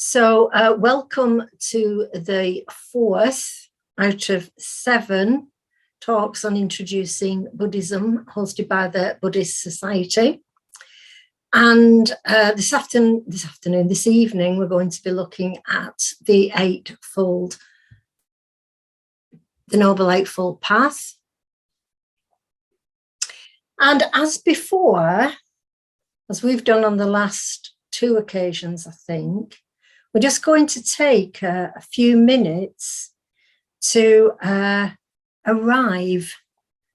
So welcome to the 4th out of 7 talks on introducing Buddhism hosted by the Buddhist Society. And this evening, we're going to be looking at the Eightfold, the Noble Eightfold Path. And as before, as we've done on the last 2 occasions, I think, we're just going to take a few minutes to arrive,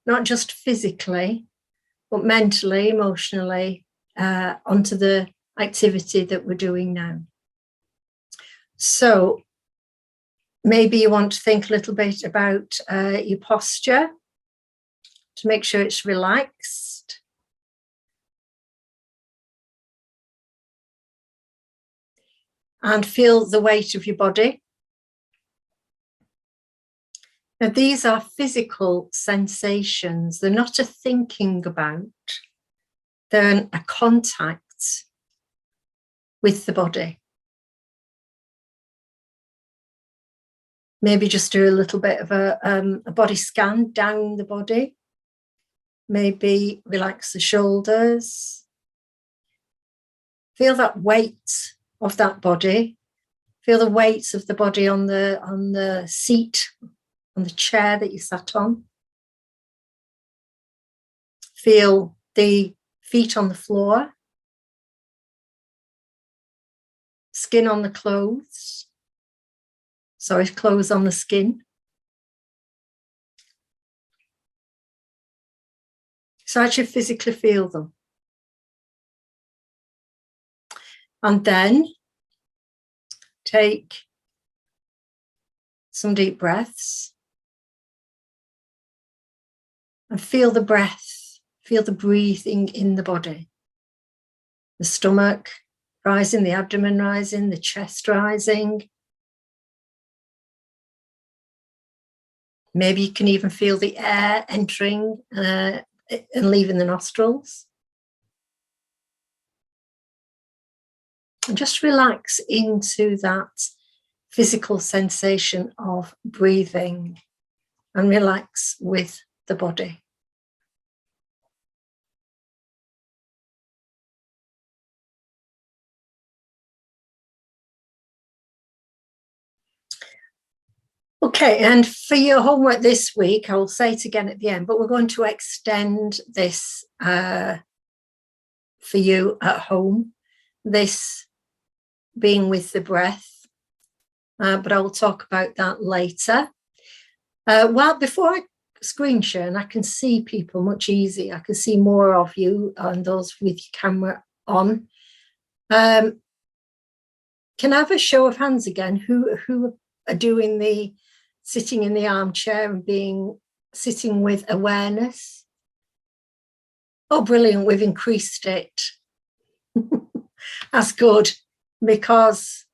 not just physically, but mentally, emotionally, onto the activity that we're doing now. So maybe you want to think a little bit about your posture to make sure it's relaxed. And feel the weight of your body. Now, these are physical sensations. They're not a thinking about. They're a contact with the body. Maybe just do a little bit of a body scan down the body. Maybe relax the shoulders. Feel that weight of that body. Feel the weight of the body on the seat, on the chair that you sat on. Feel the feet on the floor. Skin on the clothes. Sorry, clothes on the skin. So actually physically feel them. And then take some deep breaths and feel the breath, feel the breathing in the body. The stomach rising, the abdomen rising, the chest rising. Maybe you can even feel the air entering and leaving the nostrils. And just relax into that physical sensation of breathing and relax with the body. Okay, and for your homework this week, I will say it again at the end, but we're going to extend this for you at home. This being with the breath, but I will talk about that later. Well, before I screen share, and I can see people much easier, I can see more of you and those with your camera on. Can I have a show of hands again? Who are doing the sitting in the armchair and sitting with awareness? Oh, brilliant, we've increased it. That's good, because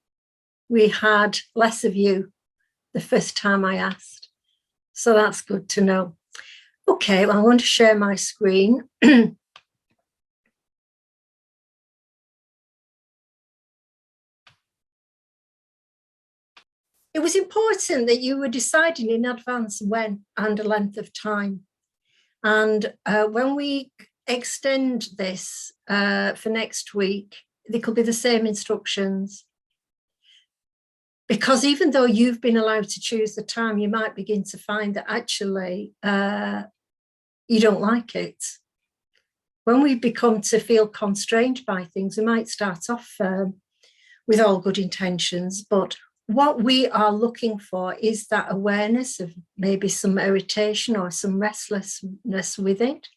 we had less of you the first time I asked. So that's good to know. Okay, well, I want to share my screen. It was important that you were deciding in advance when and a length of time. And when we extend this for next week, they could be the same instructions. Because even though you've been allowed to choose the time, you might begin to find that actually you don't like it. When we become to feel constrained by things, we might start off with all good intentions, but what we are looking for is that awareness of maybe some irritation or some restlessness with it.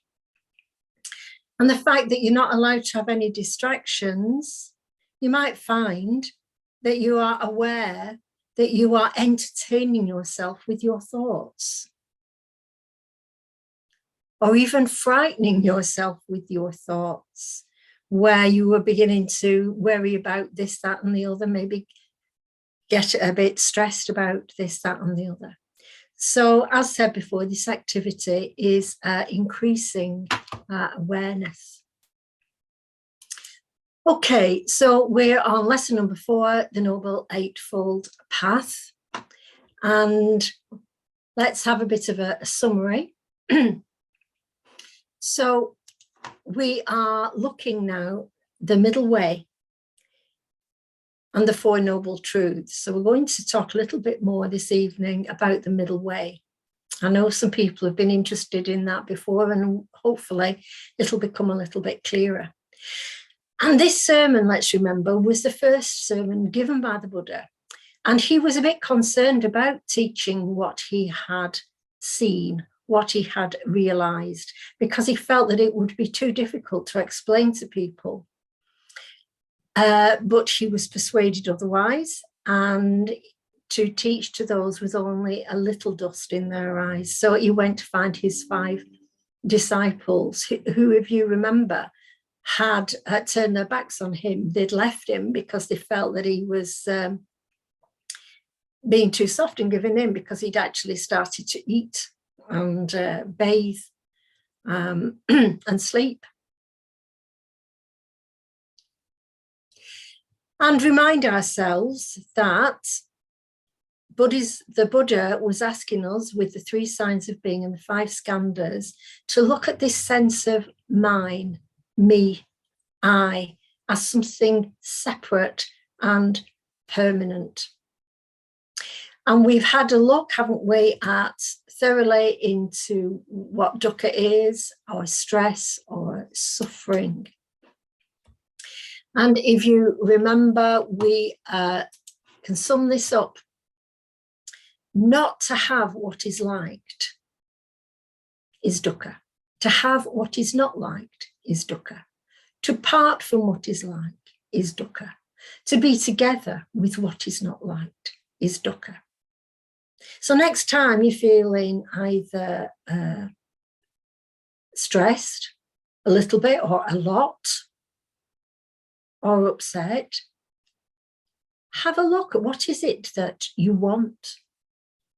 And the fact that you're not allowed to have any distractions, you might find that you are aware that you are entertaining yourself with your thoughts, or even frightening yourself with your thoughts, where you were beginning to worry about this, that, and the other, maybe get a bit stressed about this, that, and the other. So, as said before, this activity is increasing awareness. Okay, so we're on lesson number 4, the Noble Eightfold Path. And let's have a bit of a summary. So we are looking now the middle way and the 4 noble truths. So we're going to talk a little bit more this evening about the middle way. I know some people have been interested in that before, and hopefully it'll become a little bit clearer. And this sermon, let's remember, was the first sermon given by the Buddha. And he was a bit concerned about teaching what he had seen, what he had realized, because he felt that it would be too difficult to explain to people. But he was persuaded otherwise, and to teach to those with only a little dust in their eyes. So he went to find his 5 disciples, who, if you remember, had turned their backs on him. They'd left him because they felt that he was being too soft and giving in, because he'd actually started to eat and bathe and sleep. And remind ourselves that the Buddha was asking us, with the 3 signs of being and the 5 skandhas, to look at this sense of mine, me, I, as something separate and permanent. And we've had a look, haven't we, at thoroughly into what dukkha is, or stress, or suffering. And if you remember, we can sum this up. Not to have what is liked is dukkha. To have what is not liked is dukkha. To part from what is liked is dukkha. To be together with what is not liked is dukkha. So next time you're feeling either stressed, a little bit or a lot, or upset, have a look at what is it that you want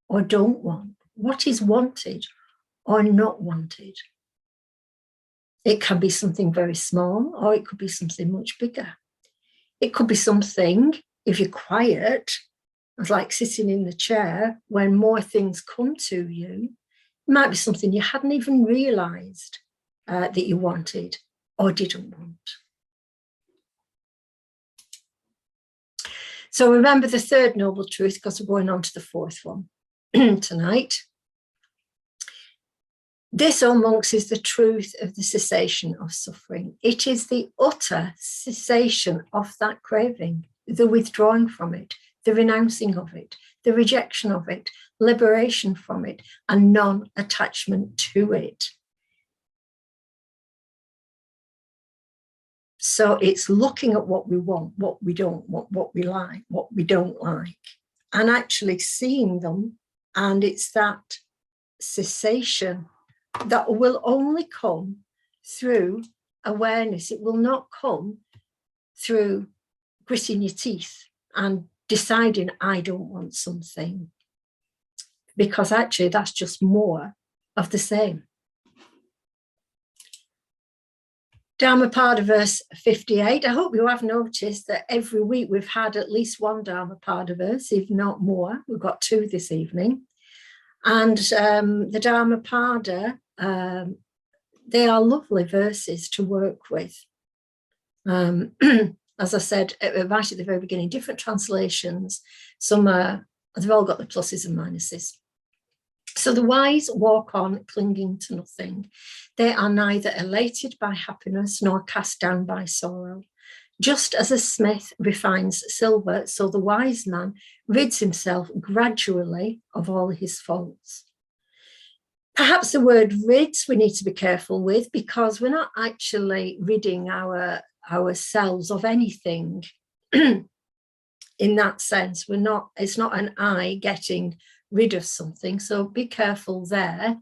or don't want, what is wanted or not wanted. It can be something very small, or it could be something much bigger. It could be something, if you're quiet, it's like sitting in the chair, when more things come to you, it might be something you hadn't even realized that you wanted or didn't want. So remember the 3rd noble truth, because we're going on to the 4th one tonight. This, O monks, is the truth of the cessation of suffering. It is the utter cessation of that craving, the withdrawing from it, the renouncing of it, the rejection of it, liberation from it, and non-attachment to it. So it's looking at what we want, what we don't want, what we like, what we don't like, and actually seeing them. And it's that cessation that will only come through awareness. It will not come through gritting your teeth and deciding I don't want something, because actually that's just more of the same. Dharmapada verse 58. I hope you have noticed that every week we've had at least one Dharmapada verse, if not more. We've got 2 this evening. And the Dharmapada, they are lovely verses to work with. As I said right at the very beginning, different translations. They've all got the pluses and minuses. So the wise walk on, clinging to nothing. They are neither elated by happiness nor cast down by sorrow. Just as a smith refines silver, so the wise man rids himself gradually of all his faults. Perhaps the word rids we need to be careful with, because we're not actually ridding ourselves of anything in that sense. It's not an I getting rid of something, so be careful there.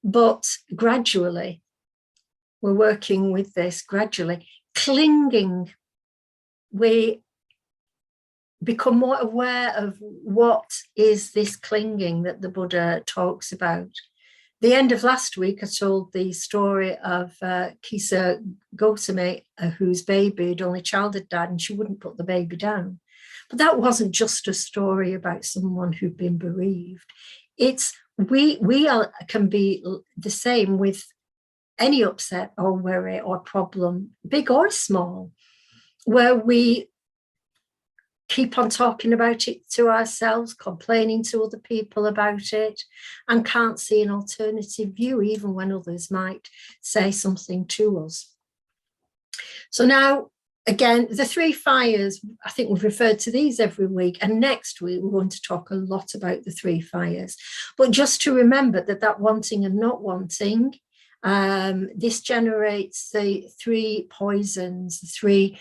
But gradually, we're working with this gradually. Clinging, we become more aware of what is this clinging that the Buddha talks about. the end of last week, I told the story of Kisa Gosame, whose baby, only child, had died, and she wouldn't put the baby down. But that wasn't just a story about someone who'd been bereaved. It's can be the same with any upset or worry or problem, big or small, where we keep on talking about it to ourselves, complaining to other people about it, and can't see an alternative view, even when others might say something to us. So now, again, the three fires, I think we've referred to these every week, and next week we're going to talk a lot about the three fires. But just to remember that wanting and not wanting, this generates the three poisons, the three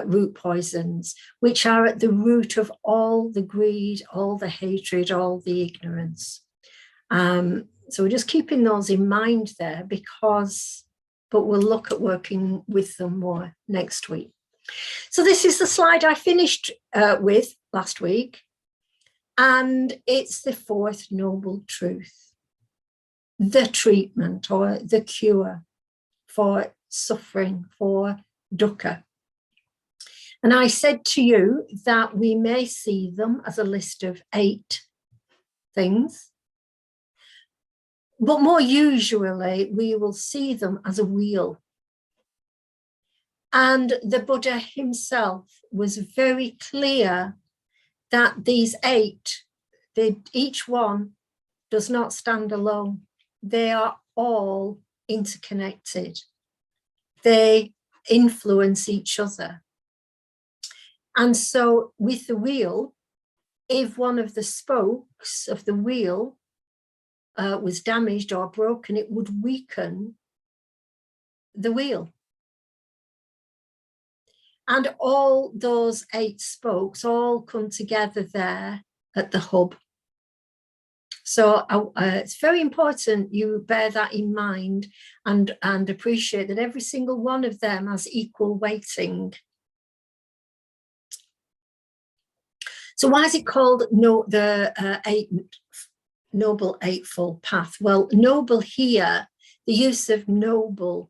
root poisons, which are at the root of all the greed, all the hatred, all the ignorance. So we're just keeping those in mind there, but we'll look at working with them more next week. So this is the slide I finished with last week, and it's the fourth noble truth, the treatment or the cure for suffering, for dukkha. And I said to you that we may see them as a list of 8 things, but more usually we will see them as a wheel. And the Buddha himself was very clear that these 8, each one does not stand alone. They are all interconnected. They influence each other. And so with the wheel, if one of the spokes of the wheel was damaged or broken, it would weaken the wheel. And all those 8 spokes all come together there at the hub. So it's very important you bear that in mind and appreciate that every single one of them has equal weighting. So why is it called the Noble Eightfold Path? Well, noble here, the use of noble,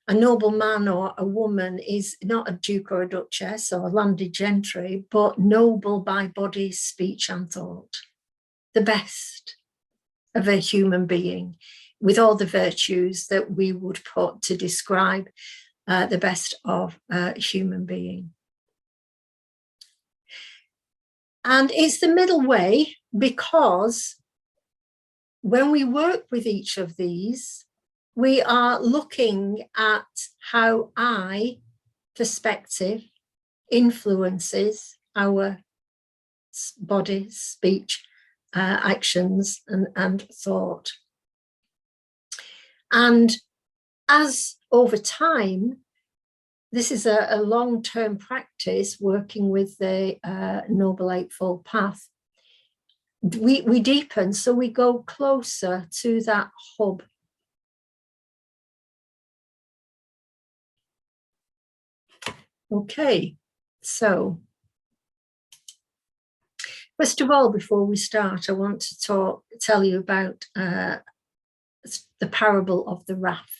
a noble man or a woman is not a duke or a duchess or a landed gentry, but noble by body, speech and thought. The best of a human being, with all the virtues that we would put to describe the best of a human being. And it's the middle way, because when we work with each of these, we are looking at how perspective influences our body, speech, actions, and thought. And as over time, this is a long-term practice working with the Noble Eightfold Path. We deepen, so we go closer to that hub. Okay, so first of all, before we start, I want to tell you about the parable of the raft.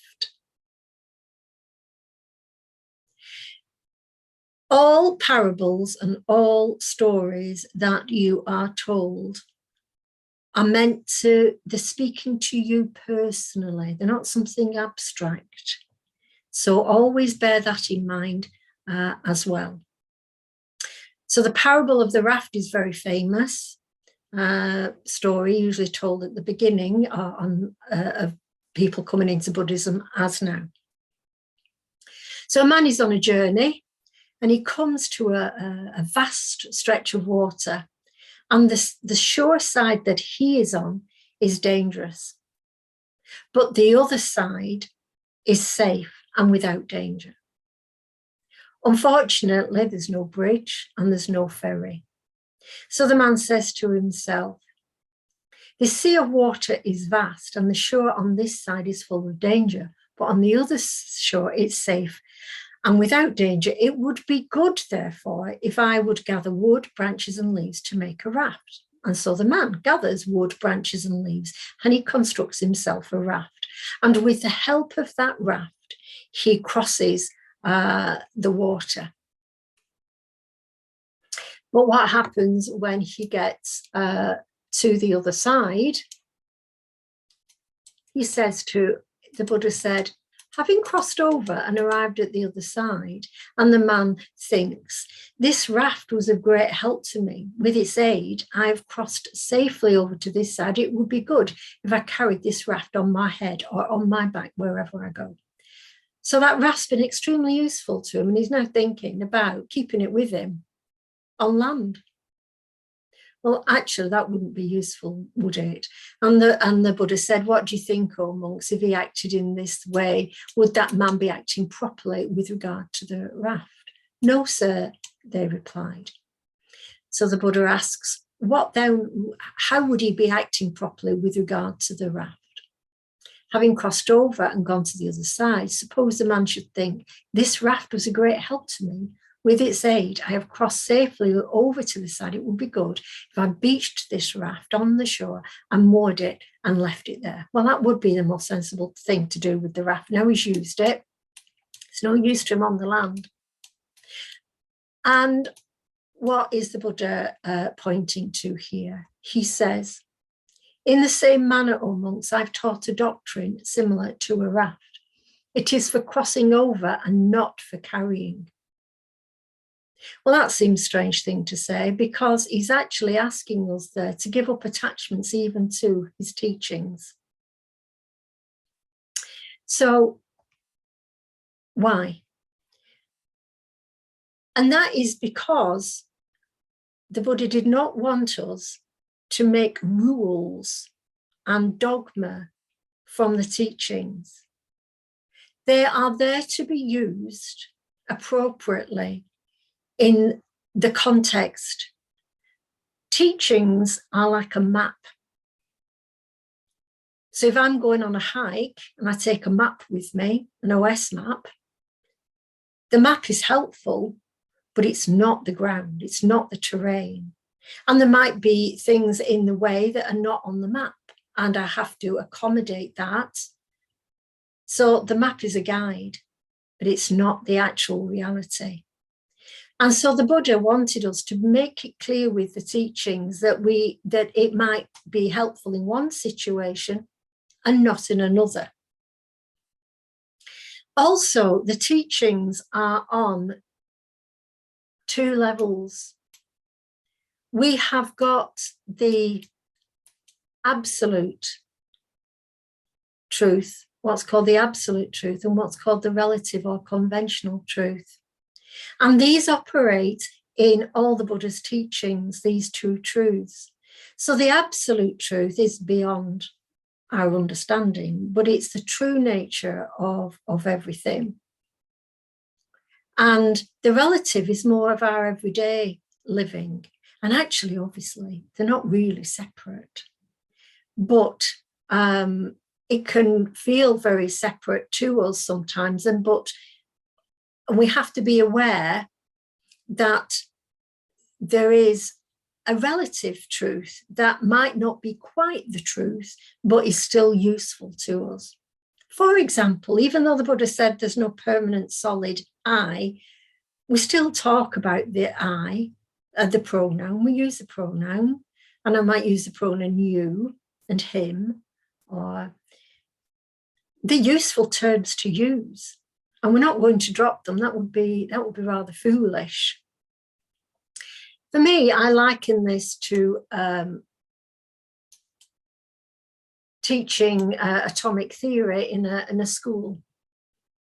All parables and all stories that you are told are meant they're speaking to you personally. They're not something abstract. So always bear that in mind as well. So the parable of the raft is very famous story, usually told at the beginning of people coming into Buddhism as now. So a man is on a journey, and he comes to a vast stretch of water, and the shore side that he is on is dangerous, but the other side is safe and without danger. Unfortunately, there's no bridge and there's no ferry. So the man says to himself, "This sea of water is vast, and the shore on this side is full of danger, but on the other shore it's safe and without danger. It would be good, therefore, if I would gather wood, branches and leaves to make a raft. And so the man gathers wood, branches and leaves, and he constructs himself a raft. And with the help of that raft, he crosses the water. But what happens when he gets to the other side? He says to, the Buddha said, having crossed over and arrived at the other side, and the man thinks, this raft was of great help to me. With its aid, I have crossed safely over to this side. It would be good if I carried this raft on my head or on my back wherever I go. So that raft's been extremely useful to him, and he's now thinking about keeping it with him on land. Well, actually, that wouldn't be useful, would it? And the Buddha said, what do you think, O monks, if he acted in this way, would that man be acting properly with regard to the raft? No, sir, they replied. So the Buddha asks, what then, how would he be acting properly with regard to the raft? Having crossed over and gone to the other side, suppose the man should think, this raft was a great help to me. With its aid, I have crossed safely over to the side. It would be good if I beached this raft on the shore and moored it and left it there. Well, that would be the most sensible thing to do with the raft. Now he's used it. It's no use to him on the land. And what is the Buddha pointing to here? He says, in the same manner, O monks, I've taught a doctrine similar to a raft. It is for crossing over and not for carrying. Well, that seems a strange thing to say, because he's actually asking us there to give up attachments even to his teachings. So, why? And that is because the Buddha did not want us to make rules and dogma from the teachings. They are there to be used appropriately in the context. Teachings are like a map. So if I'm going on a hike and I take a map with me, an OS map, the map is helpful, but it's not the ground, it's not the terrain. And there might be things in the way that are not on the map, and I have to accommodate that. So the map is a guide, but it's not the actual reality. And so the Buddha wanted us to make it clear with the teachings that it might be helpful in one situation and not in another. Also, the teachings are on two levels. We have got the absolute truth, what's called the absolute truth, and what's called the relative or conventional truth. And these operate in all the Buddha's teachings, these two truths. So the absolute truth is beyond our understanding, but it's the true nature of everything. And the relative is more of our everyday living. And actually, obviously, they're not really separate. But it can feel very separate to us sometimes, but we have to be aware that there is a relative truth that might not be quite the truth, but is still useful to us. For example, even though the Buddha said there's no permanent solid I, we still talk about the I, the pronoun. We use the pronoun, and I might use the pronoun you and him, or the useful terms to use. And we're not going to drop them. That would be rather foolish. For me, I liken this to teaching atomic theory in a school,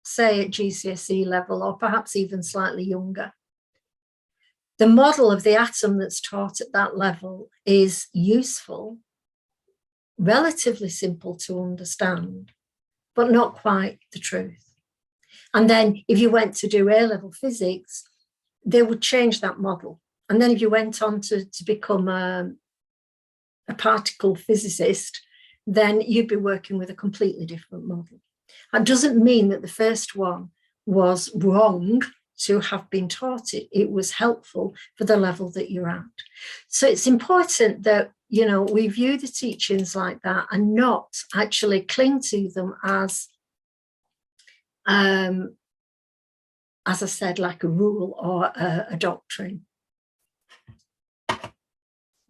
say at GCSE level, or perhaps even slightly younger. The model of the atom that's taught at that level is useful, relatively simple to understand, but not quite the truth. And then if you went to do A-level physics, they would change that model. And then if you went on to become a particle physicist, then you'd be working with a completely different model. That doesn't mean that the first one was wrong to have been taught it. It was helpful for the level that you're at. So it's important that we view the teachings like that and not actually cling to them as I said, like a rule or a doctrine.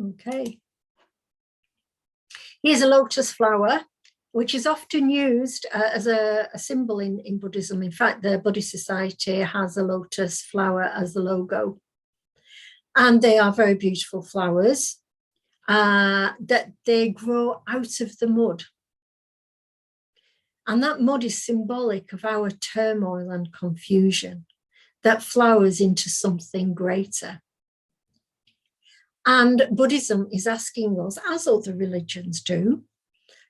Okay. Here's a lotus flower, which is often used as a symbol in Buddhism. In fact, the Buddhist Society has a lotus flower as the logo. And they are very beautiful flowers that they grow out of the mud. And that mud is symbolic of our turmoil and confusion that flowers into something greater. And Buddhism is asking us, as other religions do,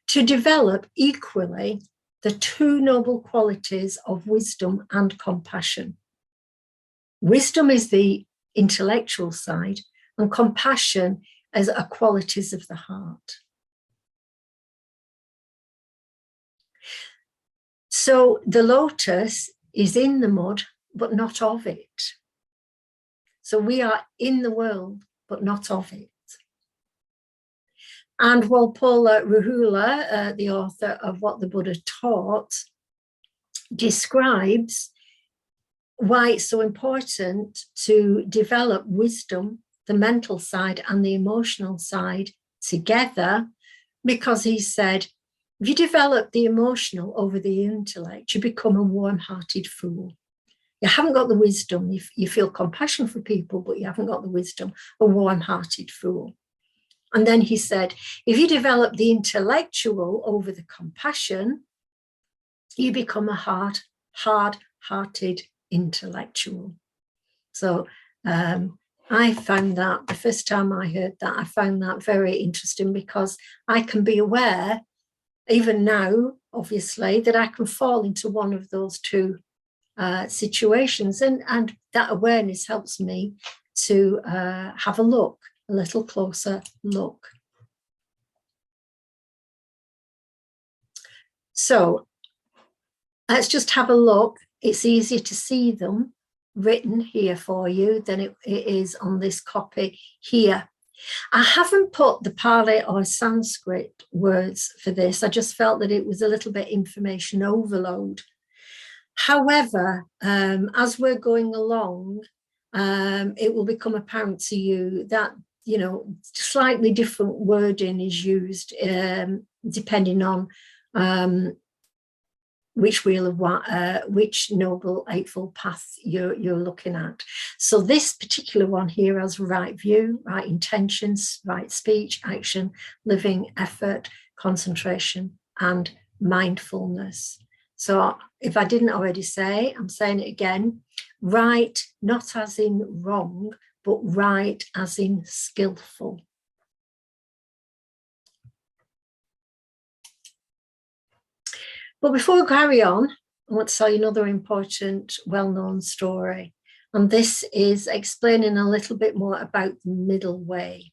to develop equally the two noble qualities of wisdom and compassion. Wisdom is the intellectual side, and compassion is a qualities of the heart. So the lotus is in the mud, but not of it. So we are in the world, but not of it. And Walpola Rahula, the author of What the Buddha Taught, describes why it's so important to develop wisdom, the mental side and the emotional side together, because he said, if you develop the emotional over the intellect, you become a warm-hearted fool. You haven't got the wisdom. You feel compassion for people, but you haven't got the wisdom, a warm-hearted fool. And then he said, if you develop the intellectual over the compassion, you become a hard-hearted intellectual. So I found that, the first time I heard that, I found that very interesting, because I can be aware, even now, obviously, that I can fall into one of those two situations, and that awareness helps me to have a look, a little closer look. So let's just have a look. It's easier to see them written here for you than it is on this copy here. I haven't put the Pali or Sanskrit words for this. I just felt that it was a little bit information overload. However, as we're going along, it will become apparent to you that, slightly different wording is used depending on which wheel of which noble eightfold path you're looking at. So this particular one here has right view, right intentions, right speech, action, living, effort, concentration, and mindfulness. So if I didn't already say, I'm saying it again, right, not as in wrong, but right as in skillful. But before we carry on, I want to tell you another important, well-known story. And this is explaining a little bit more about the middle way.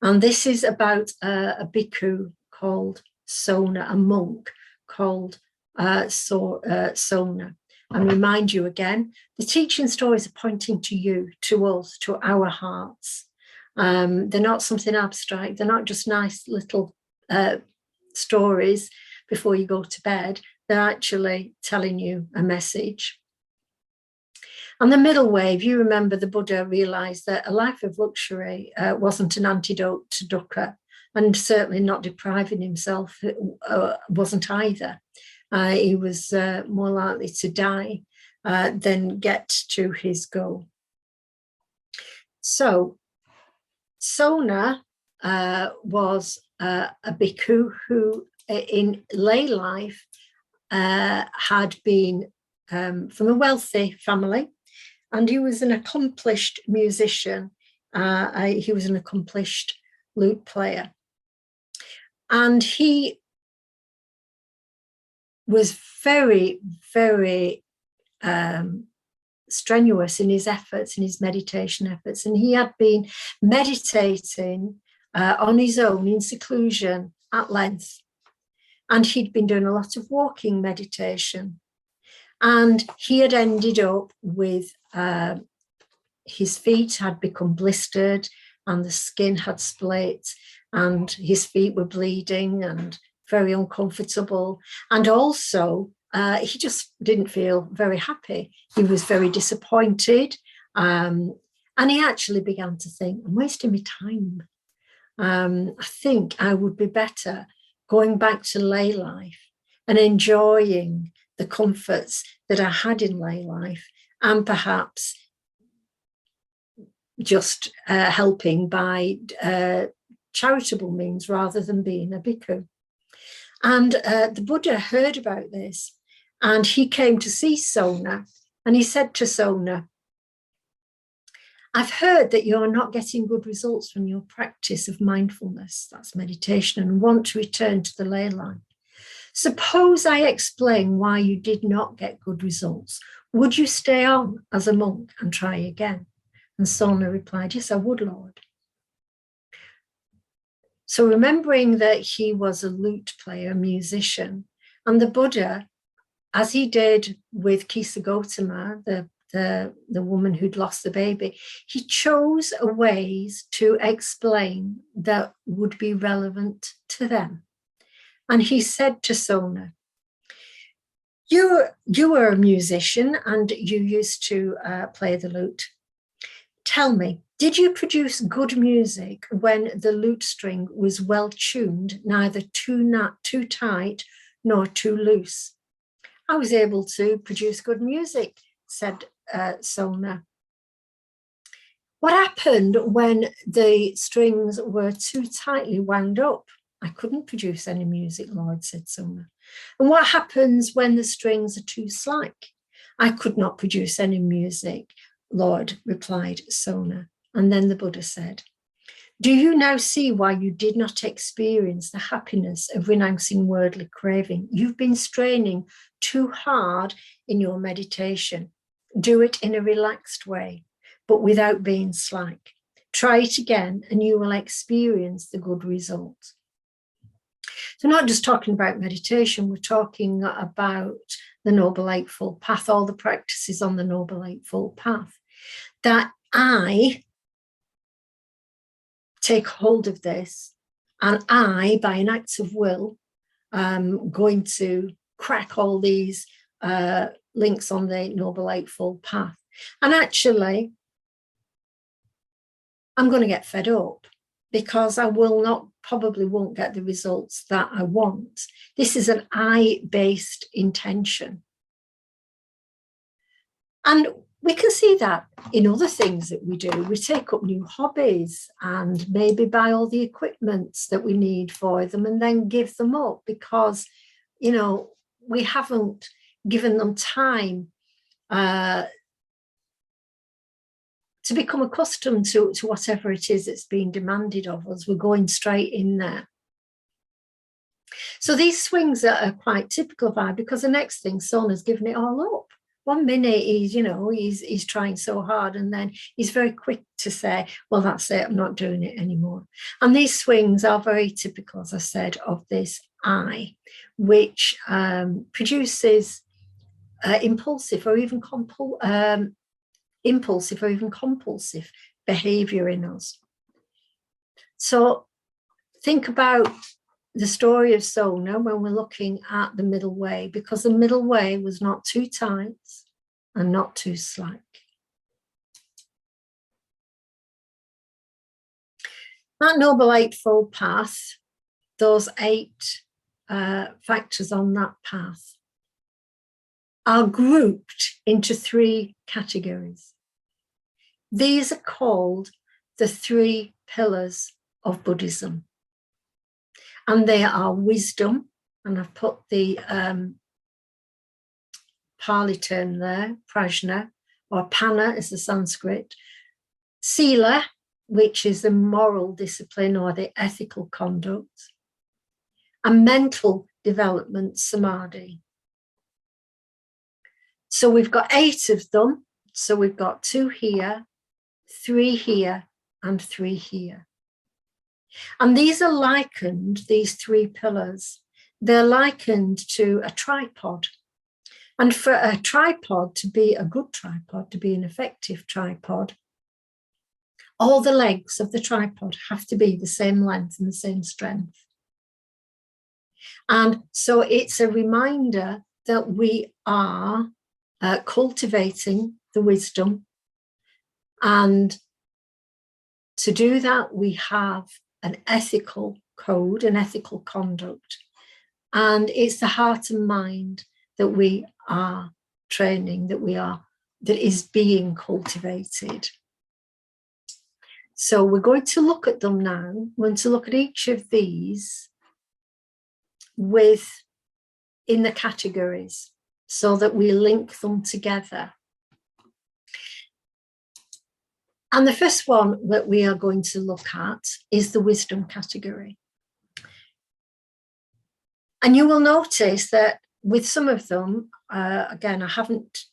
And this is about a bhikkhu called Sona, a monk called Sona. And remind you again, the teaching stories are pointing to you, to us, to our hearts. They're not something abstract. They're not just nice little stories before you go to bed. They're actually telling you a message. And the middle way, if you remember, the Buddha realized that a life of luxury wasn't an antidote to dukkha, and certainly not depriving himself wasn't either. He was more likely to die than get to his goal. So Sona was a bhikkhu who in lay life had been from a wealthy family, and he was an accomplished musician. He was an accomplished lute player, and he was very, very strenuous in his efforts, in his meditation efforts, and he had been meditating on his own in seclusion at length. And he'd been doing a lot of walking meditation. And he had ended up with his feet had become blistered, and the skin had split, and his feet were bleeding and very uncomfortable. And also, he just didn't feel very happy. He was very disappointed. And he actually began to think, I'm wasting my time. I think I would be better going back to lay life and enjoying the comforts that I had in lay life, and perhaps just helping by charitable means rather than being a bhikkhu. And the Buddha heard about this, and he came to see Sona, and he said to Sona, I've heard that you're not getting good results from your practice of mindfulness, that's meditation, and want to return to the lay life. Suppose I explain why you did not get good results. Would you stay on as a monk and try again? And Sona replied, yes, I would, Lord. So remembering that he was a lute player, a musician, and the Buddha, as he did with Kisa Gotama, the woman who'd lost the baby, he chose ways to explain that would be relevant to them. And he said to Sona, you were a musician and you used to play the lute. Tell me, did you produce good music when the lute string was well tuned, neither too tight nor too loose? I was able to produce good music, said Sona. What happened when the strings were too tightly wound up? I couldn't produce any music, Lord, said Sona. And what happens when the strings are too slack? I could not produce any music, Lord, replied Sona. And then the Buddha said, do you now see why you did not experience the happiness of renouncing worldly craving? You've been straining too hard in your meditation. Do it in a relaxed way, but without being slack. Try it again and you will experience the good results. So not just talking about meditation, we're talking about the Noble Eightfold Path, all the practices on the Noble Eightfold Path, that I take hold of this, and I, by an act of will, going to crack all these links on the Noble Eightfold Path. And actually, I'm going to get fed up because I probably won't get the results that I want. This is an I-based intention. And we can see that in other things that we do. We take up new hobbies and maybe buy all the equipment that we need for them and then give them up because, we haven't given them time to become accustomed to whatever it is that's being demanded of us. We're going straight in there. So these swings are quite typical of I, because the next thing, Sona's given it all up. 1 minute he's trying so hard, and then he's very quick to say, well, that's it, I'm not doing it anymore. And these swings are very typical, as I said, of this I, which produces impulsive or even compulsive behavior in us. So think about the story of Sona when we're looking at the middle way, because the middle way was not too tight and not too slack. That Noble Eightfold Path, those 8 factors on that path, are grouped into 3 categories. These are called the 3 pillars of Buddhism. And they are wisdom, and I've put the Pali term there, prajna, or panna is the Sanskrit, sila, which is the moral discipline or the ethical conduct, and mental development, samadhi. So we've got 8 of them. So we've got 2 here, 3 here, and 3 here. And these are likened, these 3 pillars, they're likened to a tripod. And for a tripod to be a good tripod, to be an effective tripod, All the legs of the tripod have to be the same length and the same strength. And so it's a reminder that we are cultivating the wisdom. And to do that, we have an ethical code, an ethical conduct. And it's the heart and mind that we are training, that is being cultivated. So we're going to look at them now. We're going to look at each of these in the categories so that we link them together. And the first one that we are going to look at is the wisdom category. And you will notice that with some of them, again, I haven't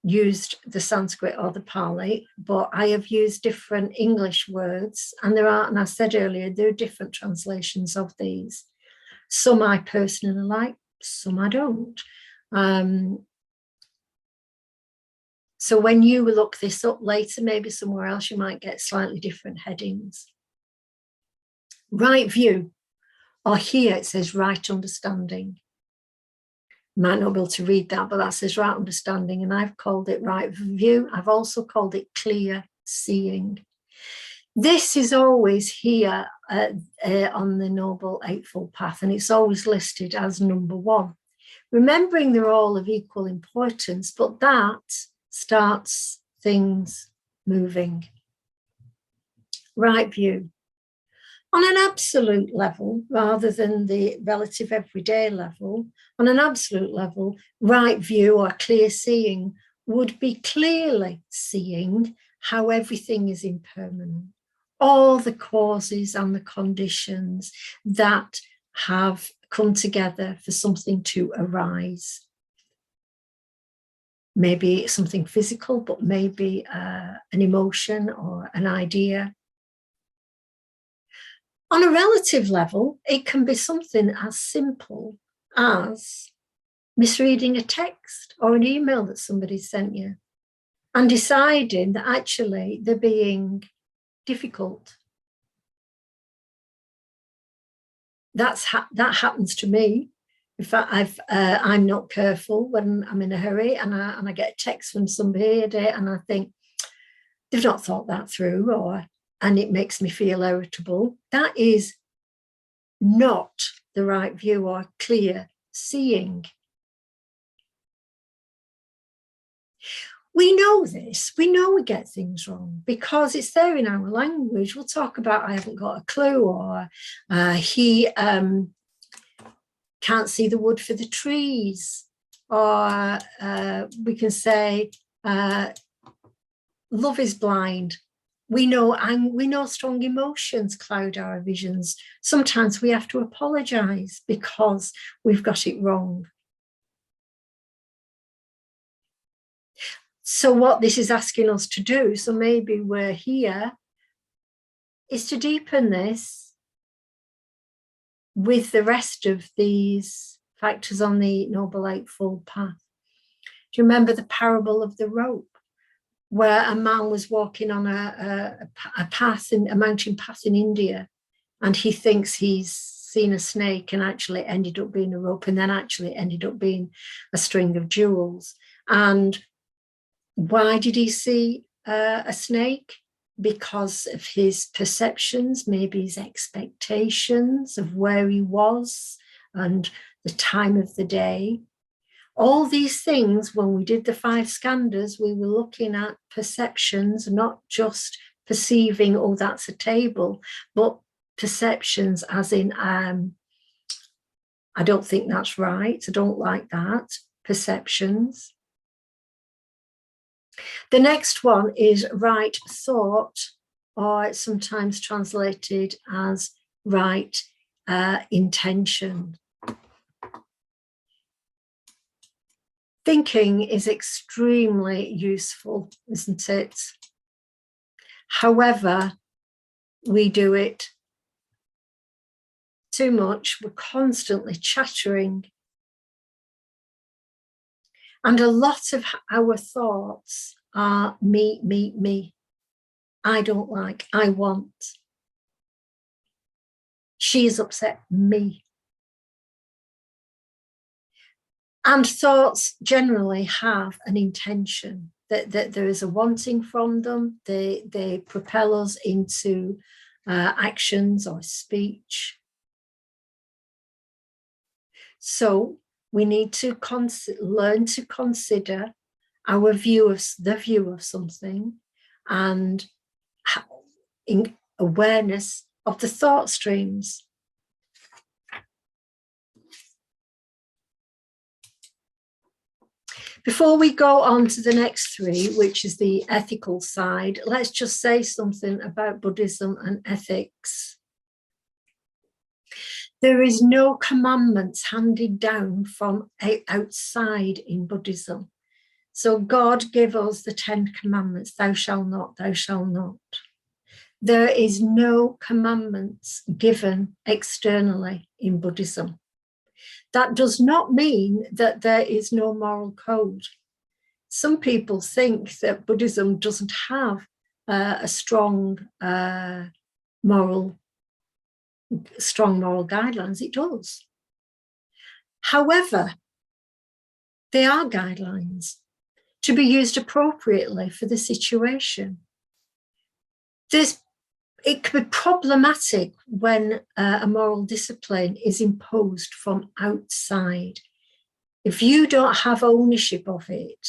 used the Sanskrit or the Pali, but I have used different English words. And and I said earlier, there are different translations of these. Some I personally like, some I don't. So when you look this up later, maybe somewhere else, you might get slightly different headings. Right view, or here it says right understanding. You might not be able to read that, but that says right understanding, and I've called it right view. I've also called it clear seeing. This is always here on the Noble Eightfold Path, and it's always listed as number 1. Remembering they're all of equal importance, but that starts things moving. Right view. On an absolute level, rather than the relative everyday level, on an absolute level, right view or clear seeing would be clearly seeing how everything is impermanent. All the causes and the conditions that have come together for something to arise. Maybe something physical, but maybe an emotion or an idea. On a relative level, it can be something as simple as misreading a text or an email that somebody sent you and deciding that actually they're being difficult. That happens to me. In fact, I'm not careful when I'm in a hurry, and I get a text from somebody and I think they've not thought that through, and it makes me feel irritable. That is not the right view or clear seeing. We know this. We know we get things wrong because it's there in our language. We'll talk about I haven't got a clue, or he can't see the wood for the trees, or we can say love is blind. We know strong emotions cloud our visions. Sometimes we have to apologize because we've got it wrong. So what this is asking us to do, so maybe we're here, is to deepen this with the rest of these factors on the Noble Eightfold Path. Do you remember the parable of the rope, where a man was walking on a path, a mountain path in India, and he thinks he's seen a snake and actually ended up being a rope, and then actually ended up being a string of jewels. And why did he see a snake? Because of his perceptions, maybe his expectations of where he was and the time of the day. All these things, when we did the 5 skandhas, we were looking at perceptions, not just perceiving, oh, that's a table, but perceptions as in, I don't think that's right, I don't like that, perceptions. The next one is right thought, or it's sometimes translated as right intention. Thinking is extremely useful, isn't it? However, we do it too much. We're constantly chattering. And a lot of our thoughts are me, me, me. I don't like, I want. She has upset me. And thoughts generally have an intention, that there is a wanting from them. They propel us into actions or speech. So we need to learn to consider our view of something, and in awareness of the thought streams. Before we go on to the next three, which is the ethical side, let's just say something about Buddhism and ethics. There is no commandments handed down from outside in Buddhism. So God gave us the 10 commandments, thou shalt not, thou shalt not. There is no commandments given externally in Buddhism. That does not mean that there is no moral code. Some people think that Buddhism doesn't have a strong moral guidelines. It does. However, they are guidelines to be used appropriately for the situation. It can be problematic when a moral discipline is imposed from outside. If you don't have ownership of it,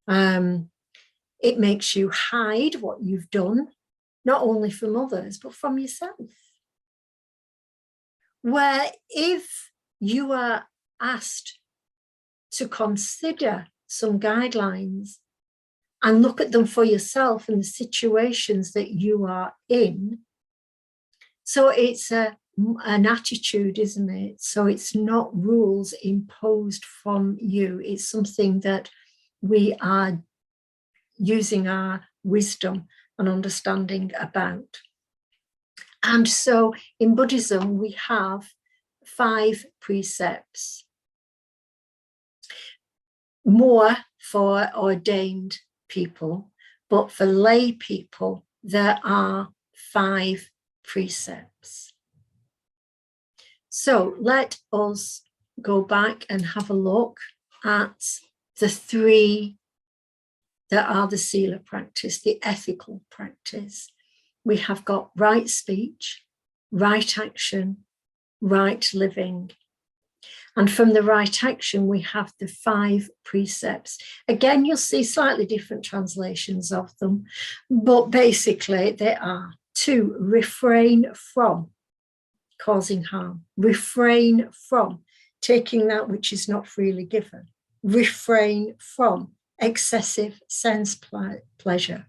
it makes you hide what you've done, not only from others, but from yourself. Where if you are asked to consider some guidelines and look at them for yourself and the situations that you are in. So it's an attitude, isn't it? So it's not rules imposed from you. It's something that we are using our wisdom and understanding about. And so in Buddhism, we have 5 precepts. More for ordained people, but for lay people, there are 5 precepts. So let us go back and have a look at the 3 that are the sila practice, the ethical practice. We have got right speech, right action, right living. And from the right action, we have the 5 precepts. Again, you'll see slightly different translations of them, but basically they are to refrain from causing harm, refrain from taking that which is not freely given, refrain from excessive sense pleasure,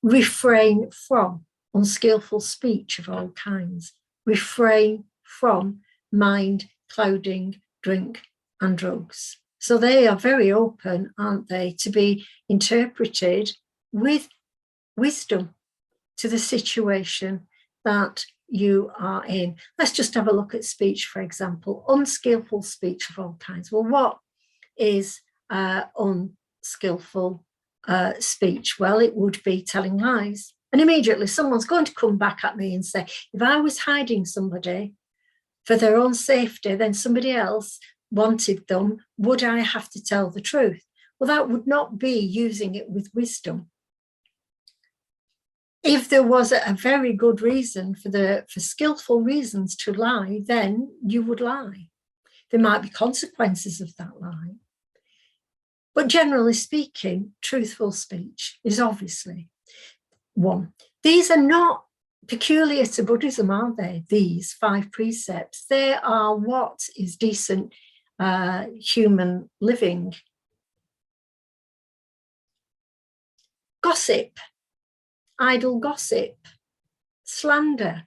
refrain from unskillful speech of all kinds, refrain from mind clouding, drink and drugs. So they are very open, aren't they, to be interpreted with wisdom to the situation that you are in. Let's just have a look at speech, for example. Unskillful speech of all kinds. Well, what is unskillful speech? Well, it would be telling lies. And immediately someone's going to come back at me and say, if I was hiding somebody for their own safety, then somebody else wanted them, would I have to tell the truth? Well, that would not be using it with wisdom. If there was a very good reason for skillful reasons to lie, then you would lie. There might be consequences of that lie. But generally speaking, truthful speech is obviously one. These are not peculiar to Buddhism, are they? These 5 precepts, they are what is decent human living. Gossip, idle gossip, slander.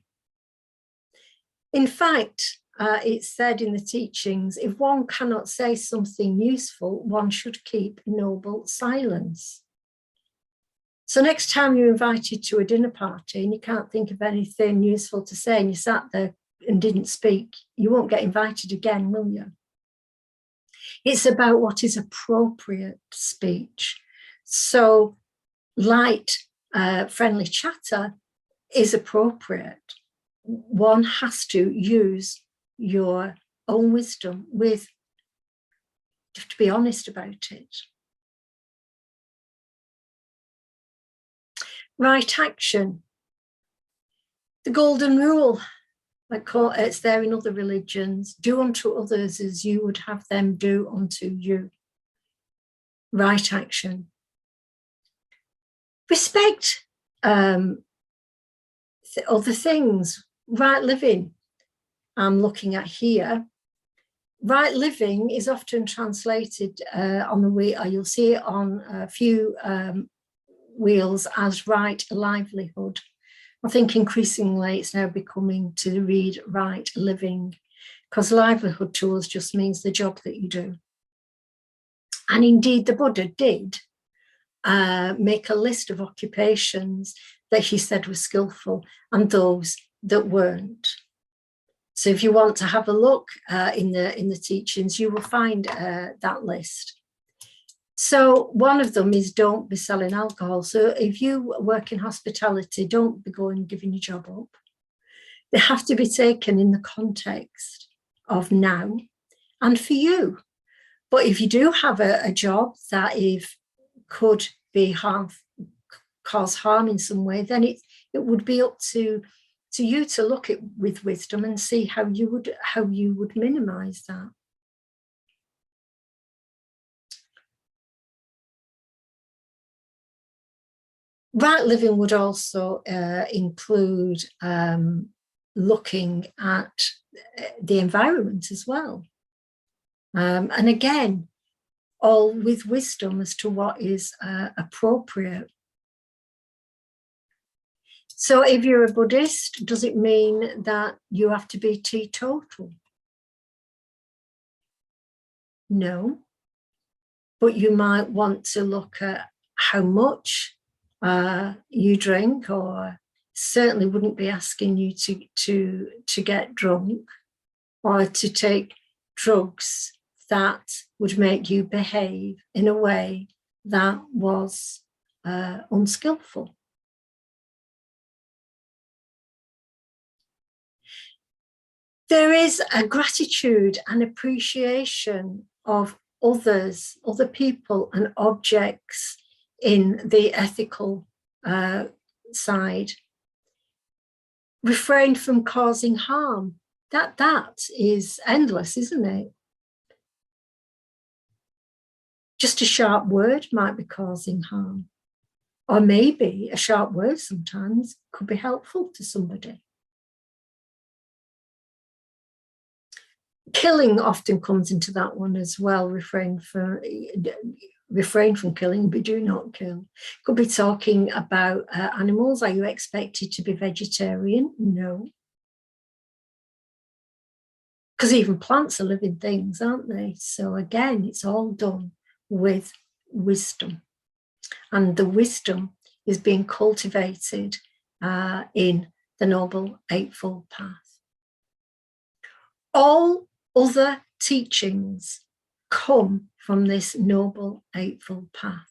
In fact, it's said in the teachings, if one cannot say something useful, one should keep noble silence. So next time you're invited to a dinner party and you can't think of anything useful to say and you sat there and didn't speak, you won't get invited again, will you? It's about what is appropriate speech. So light friendly chatter is appropriate. One has to use your own wisdom with, you have to be honest about it. Right action. The golden rule, it's there in other religions. Do unto others as you would have them do unto you. Right action. Respect other things. Right living, I'm looking at here. Right living is often translated on the wheel, you'll see it on a few wheels as right livelihood. I think increasingly it's now becoming to read right living, because livelihood to us just means the job that you do. And indeed the Buddha did make a list of occupations that he said were skillful and those that weren't. So if you want to have a look in the teachings, you will find that list. So one of them is don't be selling alcohol. So if you work in hospitality, don't be going and giving your job up. They have to be taken in the context of now and for you. But if you do have a job that could be cause harm in some way, then it would be up to you to look at with wisdom and see how you would minimize that. Right living would also include looking at the environment as well. And again, all with wisdom as to what is appropriate. So if you're a Buddhist, does it mean that you have to be teetotal? No. But you might want to look at how much you drink, or certainly wouldn't be asking you to get drunk or to take drugs that would make you behave in a way that was unskillful. There is a gratitude and appreciation of others, other people and objects in the ethical side. Refrain from causing harm. That is endless, isn't it? Just a sharp word might be causing harm. Or maybe a sharp word sometimes could be helpful to somebody. Killing often comes into that one as well. Refrain from killing, but do not kill. Could be talking about animals. Are you expected to be vegetarian? No. Because even plants are living things, aren't they? So again, it's all done with wisdom. And the wisdom is being cultivated in the Noble Eightfold Path. All other teachings come from this Noble Eightfold Path.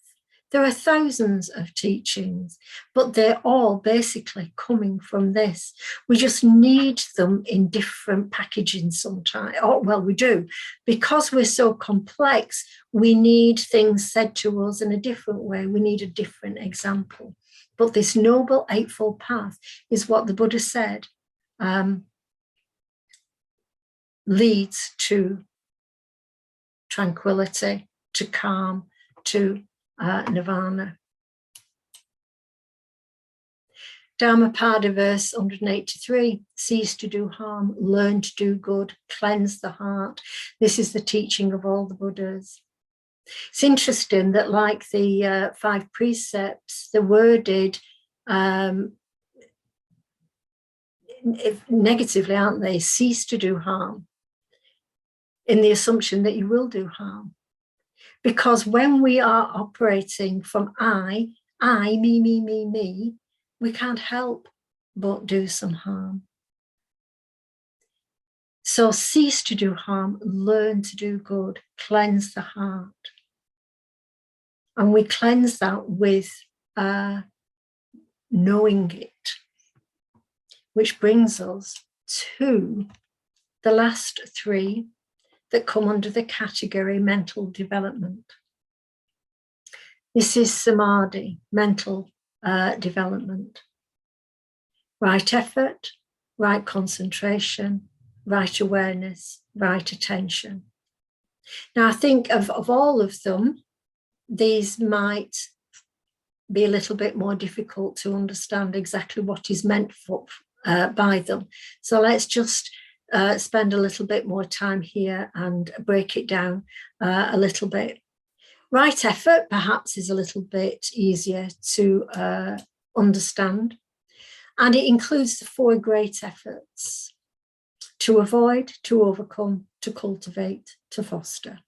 There are thousands of teachings, but they're all basically coming from this. We just need them in different packaging sometimes. Oh, well, we do. Because we're so complex, we need things said to us in a different way. We need a different example. But this Noble Eightfold Path is what the Buddha said leads to tranquility, to calm, to nirvana. Dhammapada verse 183, cease to do harm, learn to do good, cleanse the heart. This is the teaching of all the Buddhas. It's interesting that, like the 5 precepts, they're worded negatively, aren't they? Cease to do harm, in the assumption that you will do harm. Because when we are operating from I, me, we can't help but do some harm. So cease to do harm, learn to do good, cleanse the heart. And we cleanse that with knowing it. Which brings us to the last three that come under the category mental development. This is Samadhi, mental development. Right effort, right concentration, right awareness, right attention. Now, I think of all of them, these might be a little bit more difficult to understand exactly what is meant for by them. So let's just spend a little bit more time here and break it down a little bit. Right effort perhaps is a little bit easier to understand, and it includes the four great efforts: to avoid, to overcome, to cultivate, to foster.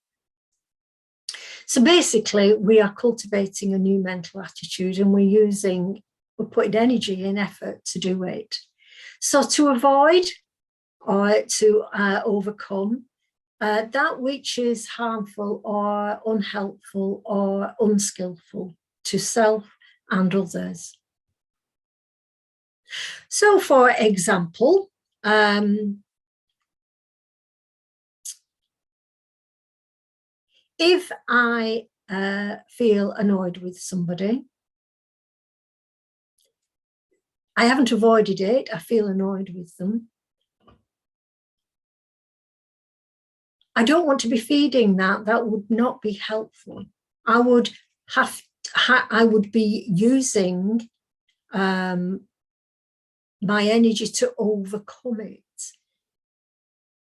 So basically, we are cultivating a new mental attitude, and we're putting energy and effort to do it. So to avoid or to overcome that which is harmful or unhelpful or unskillful to self and others. So, for example, if I feel annoyed with somebody, I haven't avoided it, I feel annoyed with them. I don't want to be feeding that. That would not be helpful. I would be using my energy to overcome it,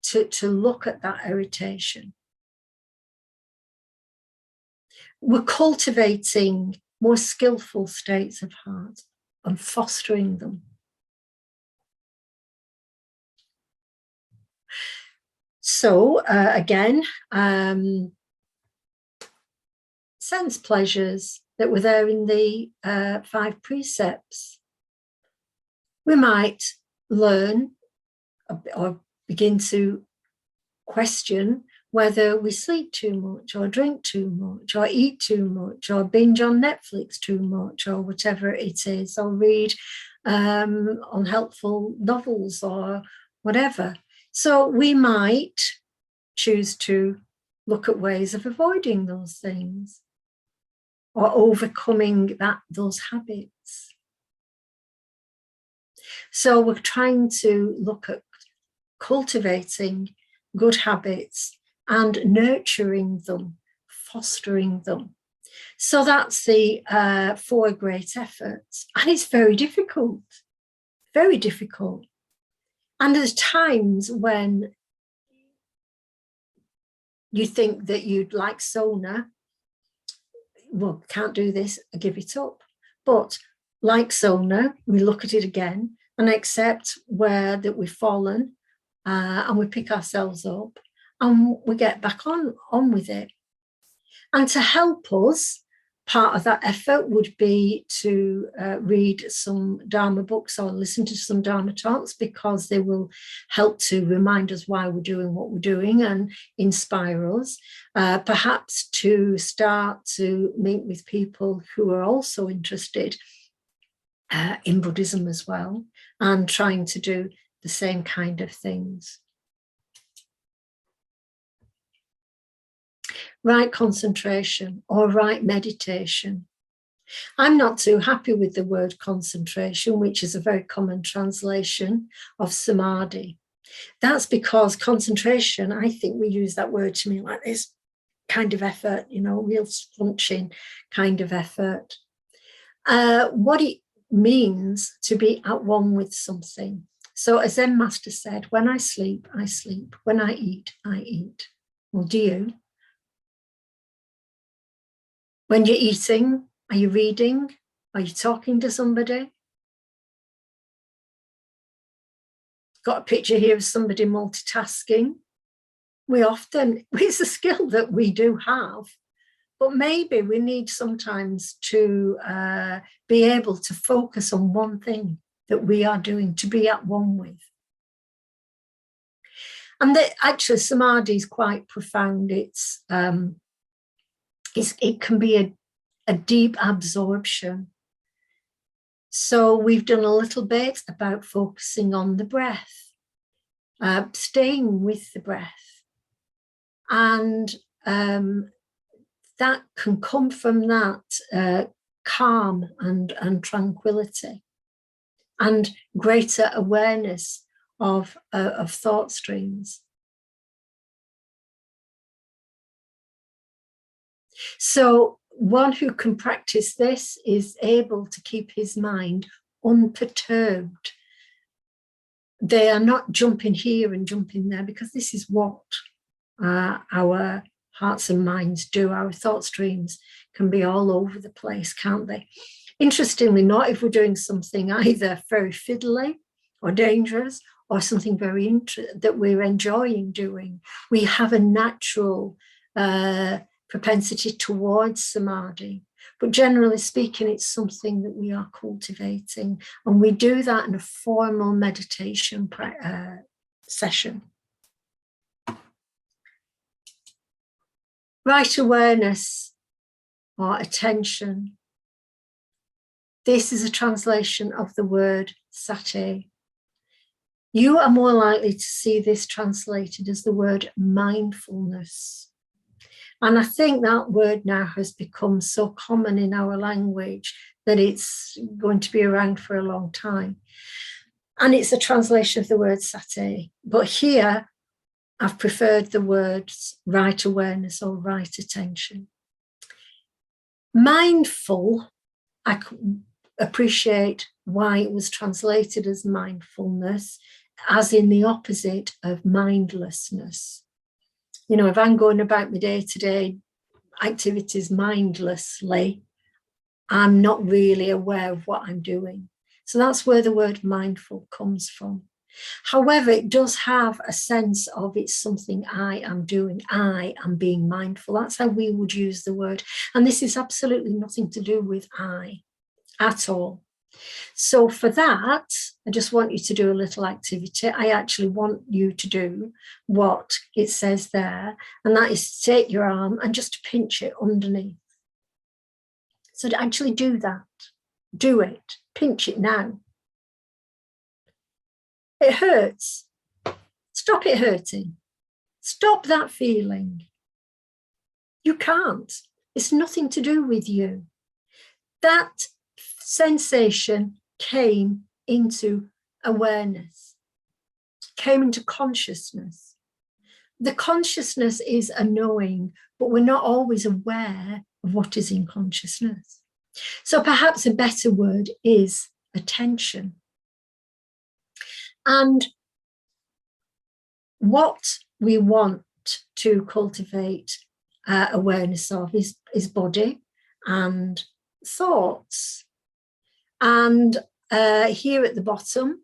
to look at that irritation. We're cultivating more skillful states of heart and fostering them. So again, sense pleasures that were there in the 5 precepts. We might learn or begin to question whether we sleep too much or drink too much or eat too much or binge on Netflix too much or whatever it is, or read unhelpful novels or whatever. So we might choose to look at ways of avoiding those things or overcoming those habits. So we're trying to look at cultivating good habits and nurturing them, fostering them. So that's the 4 great efforts. And it's very difficult, very difficult. And there's times when you think that you'd like Sona, well, can't do this, I give it up. But like Sona, we look at it again and accept that we've fallen, and we pick ourselves up and we get back on with it. And to help us, part of that effort would be to read some Dharma books or listen to some Dharma talks, because they will help to remind us why we're doing what we're doing and inspire us. Perhaps to start to meet with people who are also interested in Buddhism as well, and trying to do the same kind of things. Right concentration or right meditation. I'm not too happy with the word concentration, which is a very common translation of Samadhi. That's because concentration, I think we use that word to mean like this kind of effort, real scrunching kind of effort. What it means to be at one with something. So as Zen Master said, when I sleep, I sleep. When I eat, I eat. Well, do you? When you're eating, are you reading? Are you talking to somebody? Got a picture here of somebody multitasking. It's a skill that we do have, but maybe we need sometimes to be able to focus on one thing that we are doing, to be at one with. And actually, Samadhi is quite profound. It can be a deep absorption. So we've done a little bit about focusing on the breath, staying with the breath. And that can come from that calm and tranquility and greater awareness of thought streams. So one who can practice this is able to keep his mind unperturbed. They are not jumping here and jumping there, because this is what our hearts and minds do. Our thought streams can be all over the place, can't they? Interestingly, not if we're doing something either very fiddly or dangerous or something very that we're enjoying doing. We have a natural propensity towards samadhi. But generally speaking, it's something that we are cultivating. And we do that in a formal meditation session. Right awareness or attention. This is a translation of the word sati. You are more likely to see this translated as the word mindfulness. And I think that word now has become so common in our language that it's going to be around for a long time. And it's a translation of the word sati. But here, I've preferred the words right awareness or right attention. Mindful, I appreciate why it was translated as mindfulness, as in the opposite of mindlessness. You know, if I'm going about my day-to-day activities mindlessly, I'm not really aware of what I'm doing. So that's where the word mindful comes from. However, it does have a sense of it's something I am doing. I am being mindful. That's how we would use the word. And this is absolutely nothing to do with I at all. So for that, I just want you to do a little activity. I actually want you to do what it says there, and that is to take your arm and just pinch it underneath. So to actually do that, do it, pinch it now. It hurts. Stop it hurting. Stop that feeling. You can't. It's nothing to do with you. That sensation came into awareness, came into consciousness. The consciousness is a knowing, but we're not always aware of what is in consciousness. So perhaps a better word is attention. And what we want to cultivate awareness of is body and thoughts. And here at the bottom,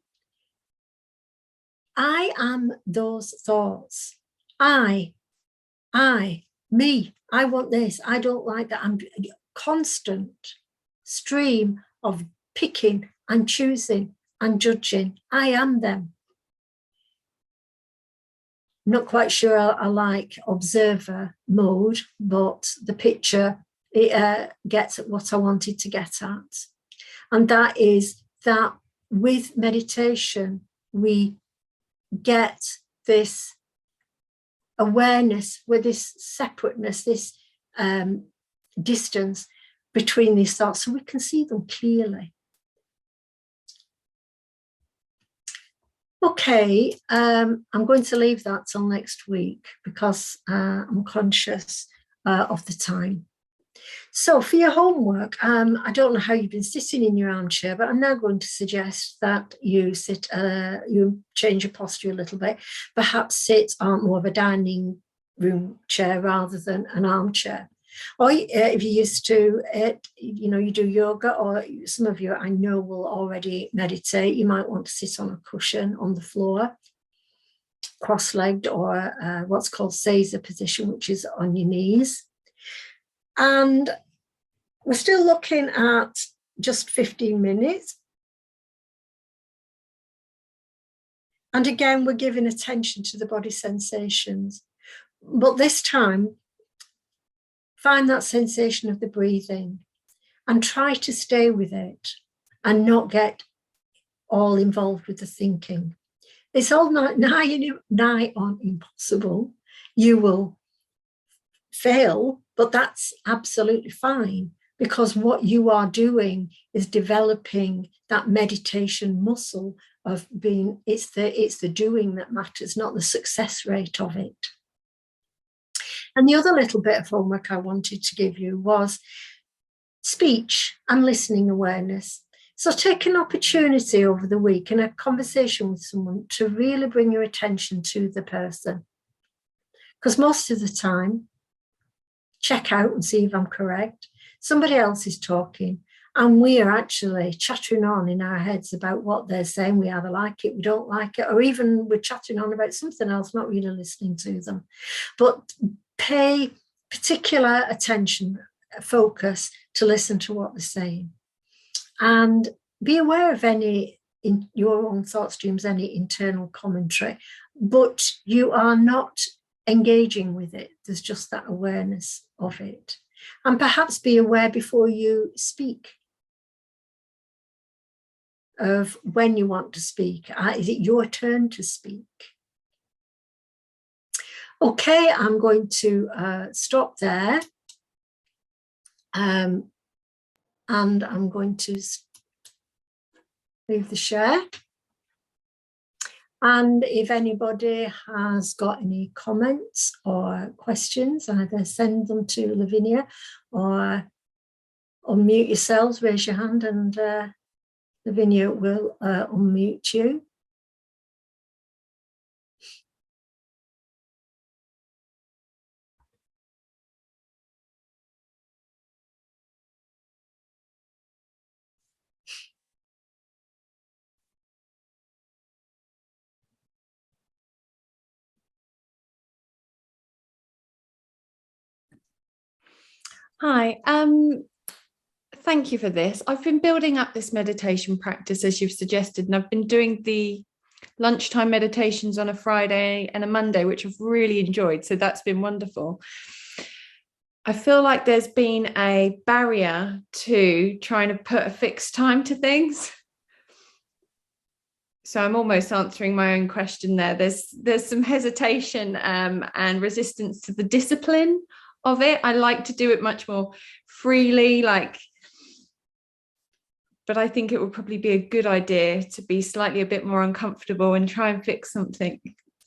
I am those thoughts. I, me, I want this, I don't like that. I'm a constant stream of picking and choosing and judging. I am them. I'm not quite sure I like observer mode, but the picture, it gets at what I wanted to get at. And that is that with meditation, we get this awareness with this separateness, this distance between these thoughts, so we can see them clearly. Okay, I'm going to leave that till next week because I'm conscious of the time. So for your homework, I don't know how you've been sitting in your armchair, but I'm now going to suggest that you sit, you change your posture a little bit, perhaps sit on more of a dining room chair rather than an armchair. Or if you're used to it, you know, you do yoga, or some of you I know will already meditate, you might want to sit on a cushion on the floor, cross-legged, or what's called seiza position, which is on your knees. And we're still looking at just 15 minutes. And again, we're giving attention to the body sensations. But this time, find that sensation of the breathing and try to stay with it. and not get all involved with the thinking. It's all nigh on impossible. You will fail, but that's absolutely fine, because what you are doing is developing that meditation muscle of being, it's the doing that matters, not the success rate of it. And the other little bit of homework I wanted to give you was speech and listening awareness. So take an opportunity over the week in a conversation with someone to really bring your attention to the person. Because most of the time, check out and see if I'm correct, somebody else is talking and we are actually chattering on in our heads about what they're saying. We either like it, we don't like it, or even we're chatting on about something else, not really listening to them. But pay particular attention, focus to listen to what they're saying. And be aware of any, in your own thought streams, any internal commentary, but you are not engaging with it. There's just that awareness of it. And perhaps be aware before you speak of when you want to speak. Is it your turn to speak? Okay, I'm going to stop there. And I'm going to leave the share. And if anybody has got any comments or questions, either send them to Lavinia or unmute yourselves, raise your hand, and Lavinia will unmute you. Hi, thank you for this. I've been building up this meditation practice as you've suggested, and I've been doing the lunchtime meditations on a Friday and a Monday, which I've really enjoyed. So that's been wonderful. I feel like there's been a barrier to trying to put a fixed time to things. So I'm almost answering my own question there. There's some hesitation and resistance to the discipline of it. I like to do it much more freely, but I think it would probably be a good idea to be slightly a bit more uncomfortable and try and fix something.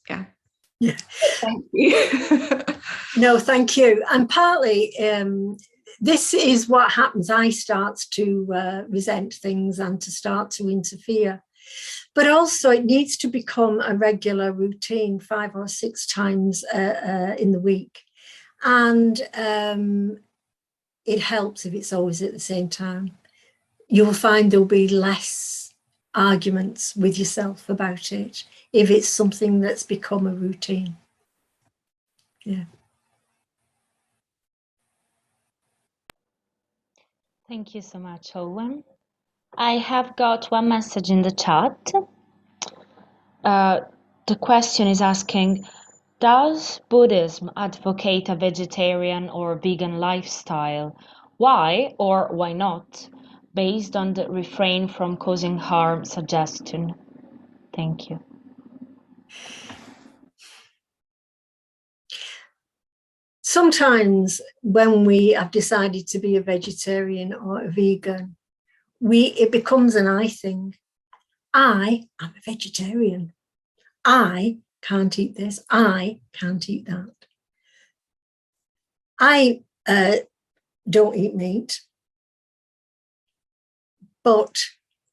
Yeah. Thank you. No, thank you. And partly this is what happens. I start to resent things and to start to interfere. But also it needs to become a regular routine 5 or 6 times in the week. And it helps if it's always at the same time. You'll find there'll be less arguments with yourself about it if it's something that's become a routine. Yeah. Thank you so much, Olwen. I have got one message in the chat. The question is asking, does Buddhism advocate a vegetarian or vegan lifestyle? Why or why not? Based on the refrain from causing harm suggestion. Thank you. Sometimes when we have decided to be a vegetarian or a vegan, it becomes an I thing. I am a vegetarian. I can't eat this. I can't eat that. I don't eat meat. But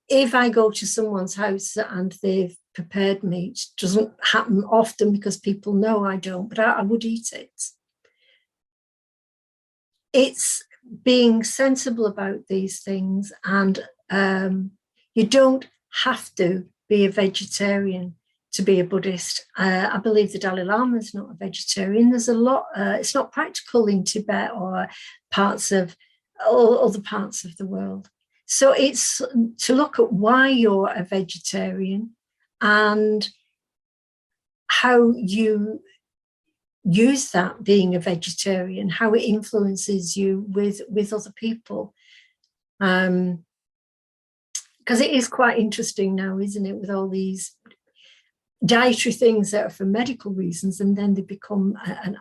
if I go to someone's house and they've prepared meat, it doesn't happen often because people know I don't, but I would eat it. It's being sensible about these things, and you don't have to be a vegetarian to be a Buddhist. I believe the Dalai Lama is not a vegetarian. There's a lot, it's not practical in Tibet or other parts of the world. So it's to look at why you're a vegetarian and how you use that being a vegetarian, how it influences you with other people. because it is quite interesting now, isn't it, with all these dietary things that are for medical reasons, and then they become an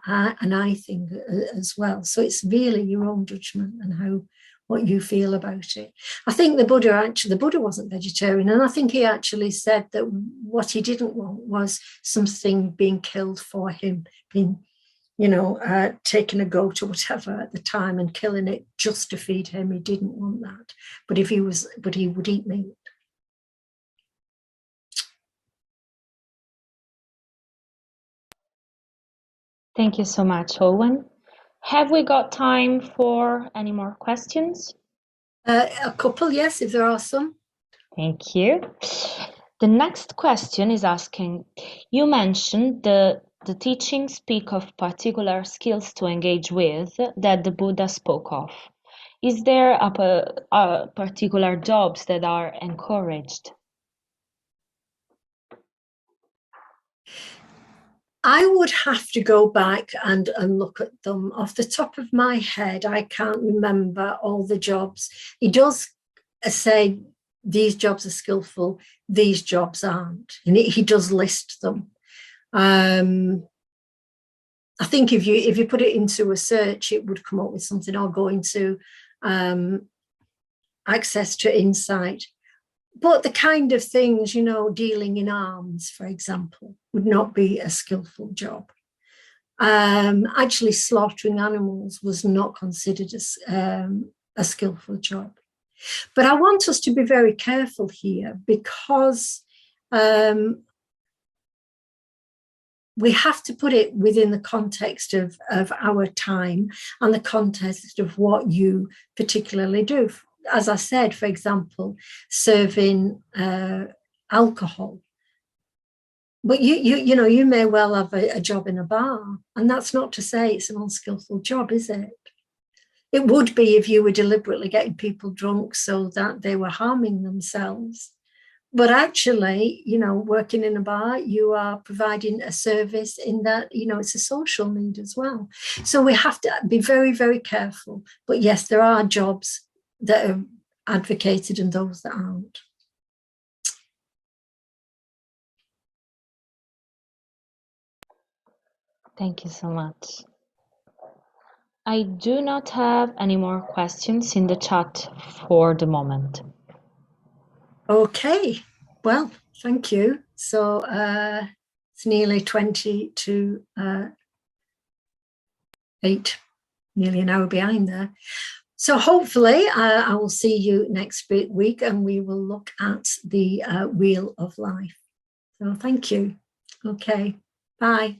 eye thing as well. So it's really your own judgment and what you feel about it. I think the Buddha wasn't vegetarian, and I think he actually said that what he didn't want was something being killed for him, being, taking a goat or whatever at the time and killing it just to feed him. He didn't want that. But he would eat meat. Thank you so much, Olwen. Have we got time for any more questions? A couple, yes, if there are some. Thank you. The next question is asking, you mentioned the teachings speak of particular skills to engage with that the Buddha spoke of. Is there a particular jobs that are encouraged? I would have to go back and look at them. Off the top of my head, I can't remember all the jobs. He does say these jobs are skillful, these jobs aren't. And he does list them. I think if you put it into a search, it would come up with something, or go into access to insight. But the kind of things, dealing in arms, for example, would not be a skillful job. Actually, slaughtering animals was not considered a skillful job. But I want us to be very careful here, because we have to put it within the context of our time and the context of what you particularly do. As I said, for example, serving alcohol. But you may well have a job in a bar, and that's not to say it's an unskillful job, is it? It would be if you were deliberately getting people drunk so that they were harming themselves. But actually, working in a bar, you are providing a service in that, it's a social need as well. So we have to be very, very careful. But yes, there are jobs that are advocated and those that aren't. Thank you so much. I do not have any more questions in the chat for the moment. Okay, well, thank you. So it's nearly 20 to 8, nearly an hour behind there. So hopefully I will see you next week, and we will look at the wheel of life. So thank you. Okay, bye.